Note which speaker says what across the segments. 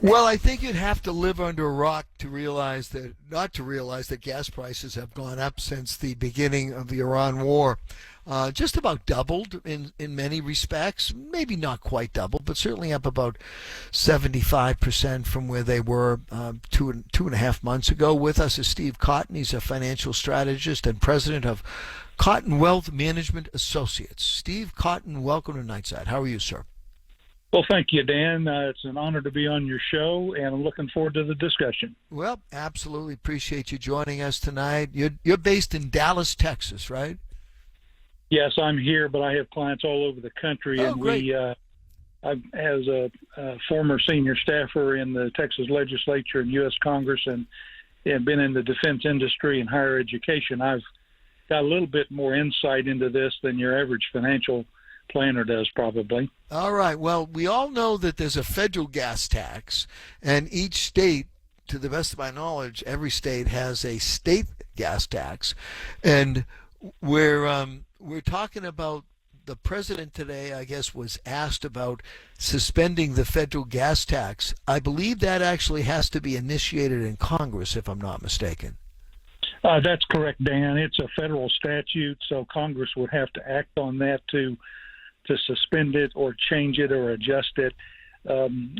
Speaker 1: Well, I think you'd have to live under a rock to realize that, not to realize that gas prices have gone up since the beginning of the Iran war. Just about doubled in many respects. Maybe not quite doubled, but certainly up about 75% from where they were 2.5 months ago. With us is Steve Cotton. He's a financial strategist and president of Cotton Wealth Management Associates. Steve Cotton, welcome to Nightside. How are you, sir?
Speaker 2: Well, thank you, Dan. It's an honor to be on your show, and I'm looking forward to the discussion.
Speaker 1: Well, absolutely appreciate you joining us tonight. You're based in Dallas, Texas, right?
Speaker 2: Yes, I'm here, but I have clients all over the country,
Speaker 1: Oh,
Speaker 2: and
Speaker 1: great.
Speaker 2: as a former senior staffer in the Texas legislature and U.S. Congress, and been in the defense industry and higher education, I've got a little bit more insight into this than your average financial planner does, probably.
Speaker 1: All right. Well, we all know that there's a federal gas tax, and each state, to the best of my knowledge, every state has a state gas tax, and we're talking about the president today, I guess, was asked about suspending the federal gas tax. I believe that actually has to be initiated in Congress, if I'm not mistaken.
Speaker 2: That's correct, Dan. It's a federal statute, so Congress would have to act on that to suspend it or change it or adjust it. And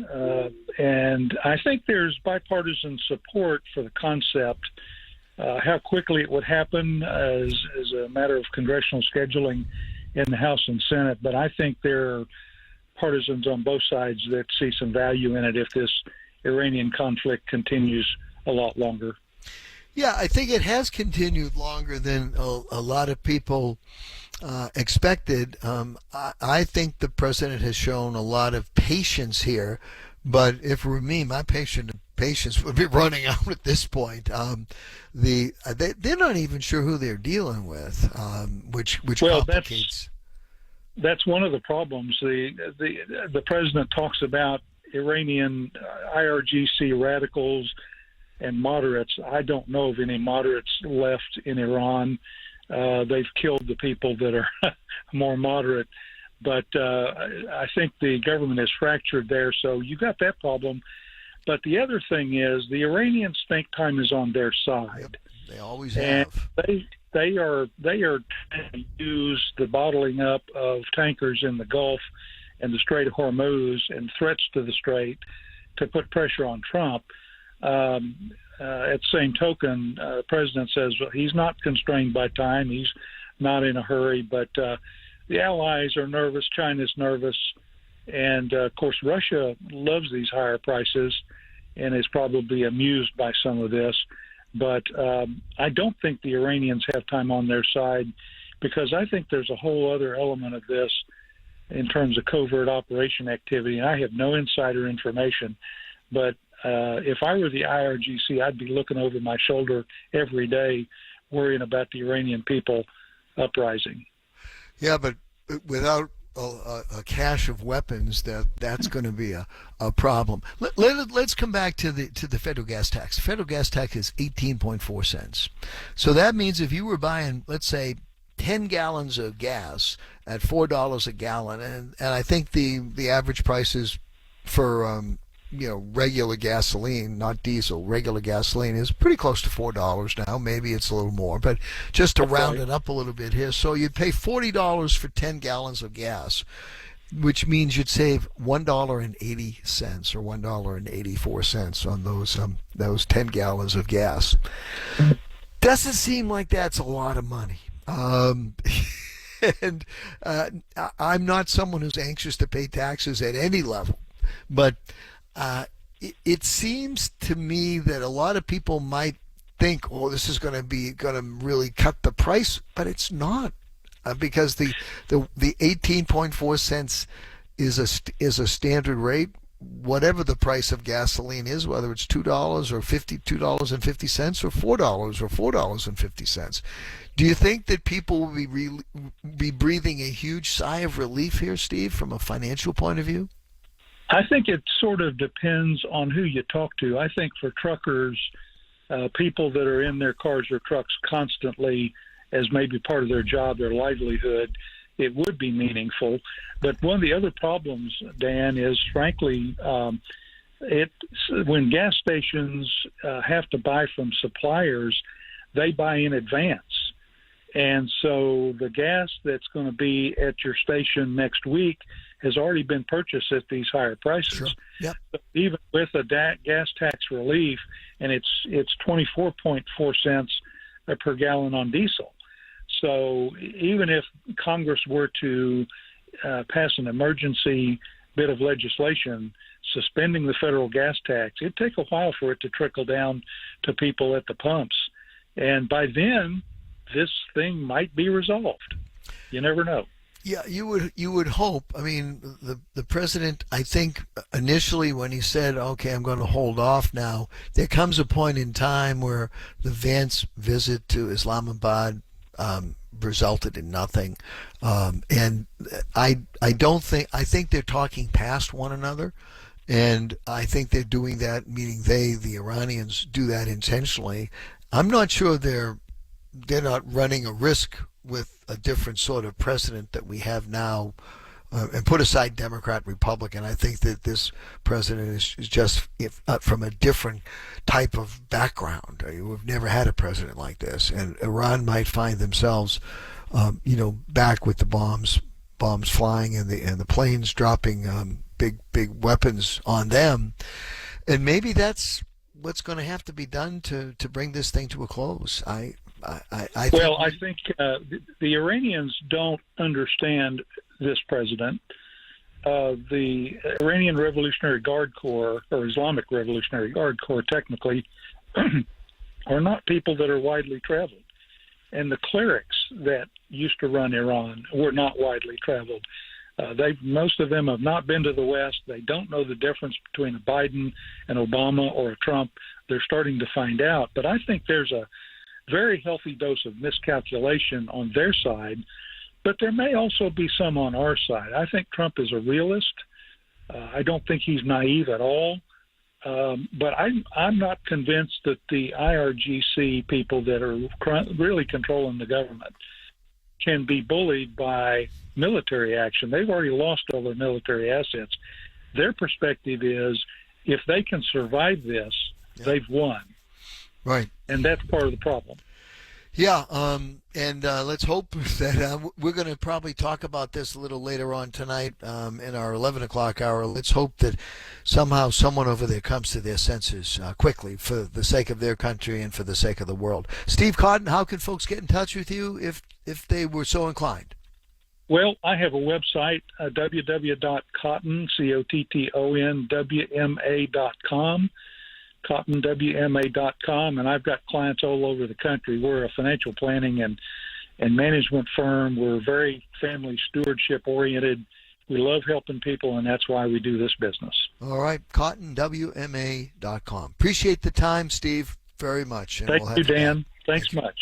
Speaker 2: I think there's bipartisan support for the concept. How quickly it would happen is a matter of congressional scheduling in the House and Senate, but I think there are partisans on both sides that see some value in it if this Iranian conflict continues a lot longer.
Speaker 1: Yeah, I think it has continued longer than a lot of people expected. I think the president has shown a lot of patience here, but if it were me, my patience would be running out at this point. They're not even sure who they're dealing with, which complicates.
Speaker 2: That's one of the problems. The president talks about Iranian IRGC radicals and moderates. I don't know of any moderates left in Iran. They've killed the people that are more moderate. But I think the government is fractured there, so you got that problem. But the other thing is the Iranians think time is on their side.
Speaker 1: Yep, they always have.
Speaker 2: And they are trying to use the bottling up of tankers in the Gulf and the Strait of Hormuz and threats to the Strait to put pressure on Trump. At the same token, the president says he's not constrained by time. He's not in a hurry, but the allies are nervous. China's nervous. And, of course, Russia loves these higher prices and is probably amused by some of this. But I don't think the Iranians have time on their side, because I think there's a whole other element of this in terms of covert operation activity. And I have no insider information, but if I were the IRGC, I'd be looking over my shoulder every day worrying about the Iranian people uprising.
Speaker 1: Yeah, but without a cache of weapons, that's going to be a problem. Let's come back to the federal gas tax. The federal gas tax is 18.4 cents. So that means if you were buying, let's say, 10 gallons of gas at $4 a gallon, and I think the average prices for regular gasoline, not diesel, regular gasoline is pretty close to $4 now. Maybe it's a little more, but just to round it up a little bit here. So you'd pay $40 for 10 gallons of gas, which means you'd save $1.80 or $1.84 on those 10 gallons of gas. Doesn't seem like that's a lot of money. And I'm not someone who's anxious to pay taxes at any level, but it seems to me that a lot of people might think, "Oh, this is going to really cut the price," but it's not, because the 18.4 cents is a standard rate, whatever the price of gasoline is, whether it's $2 or $2.50 or $4 or $4.50. Do you think that people will be breathing a huge sigh of relief here, Steve, from a financial point of view?
Speaker 2: I think it sort of depends on who you talk to. I think for truckers, people that are in their cars or trucks constantly as maybe part of their job, their livelihood, it would be meaningful. But one of the other problems, Dan, is frankly when gas stations have to buy from suppliers, they buy in advance. And so the gas that's going to be at your station next week has already been purchased at these higher prices.
Speaker 1: Sure. Yep.
Speaker 2: So even with a gas tax relief, and it's 24.4 cents per gallon on diesel. So even if Congress were to pass an emergency bit of legislation suspending the federal gas tax, it'd take a while for it to trickle down to people at the pumps. And by then, this thing might be resolved. You never know.
Speaker 1: Yeah, you would hope. I mean, the president, I think initially when he said, "Okay, I'm going to hold off now," there comes a point in time where the Vance visit to Islamabad resulted in nothing, and I think they're talking past one another, and I think they're doing that, meaning the Iranians, do that intentionally. I'm not sure they're not running a risk with a different sort of precedent that we have now, and put aside Democrat, Republican. I think that this president is just from a different type of background. We've never had a president like this, and Iran might find themselves, back with the bombs flying and the planes dropping big weapons on them, and maybe that's what's going to have to be done to bring this thing to a close. I think
Speaker 2: the Iranians don't understand this president. The Iranian Revolutionary Guard Corps, or Islamic Revolutionary Guard Corps, technically, are not people that are widely traveled. And the clerics that used to run Iran were not widely traveled. Most of them have not been to the West. They don't know the difference between a Biden, an Obama, or a Trump. They're starting to find out. But I think there's a very healthy dose of miscalculation on their side, but there may also be some on our side. I think Trump is a realist. I don't think he's naive at all. But I'm not convinced that the IRGC people that are really controlling the government can be bullied by military action. They've already lost all their military assets. Their perspective is if they can survive this, they've won.
Speaker 1: Right.
Speaker 2: And that's part of the problem.
Speaker 1: Yeah, and let's hope that we're going to probably talk about this a little later on tonight in our 11 o'clock hour. Let's hope that somehow someone over there comes to their senses quickly for the sake of their country and for the sake of the world. Steve Cotton, how can folks get in touch with you if they were so inclined?
Speaker 2: Well, I have a website, www.cotton, COTTON, cottonwma.com, and I've got clients all over the country. We're a financial planning and management firm. We're very family stewardship oriented. We love helping people, and that's why we do this business.
Speaker 1: All right, cottonwma.com. Appreciate the time, Steve, very much. And
Speaker 2: Thank you, Dan. Thanks much.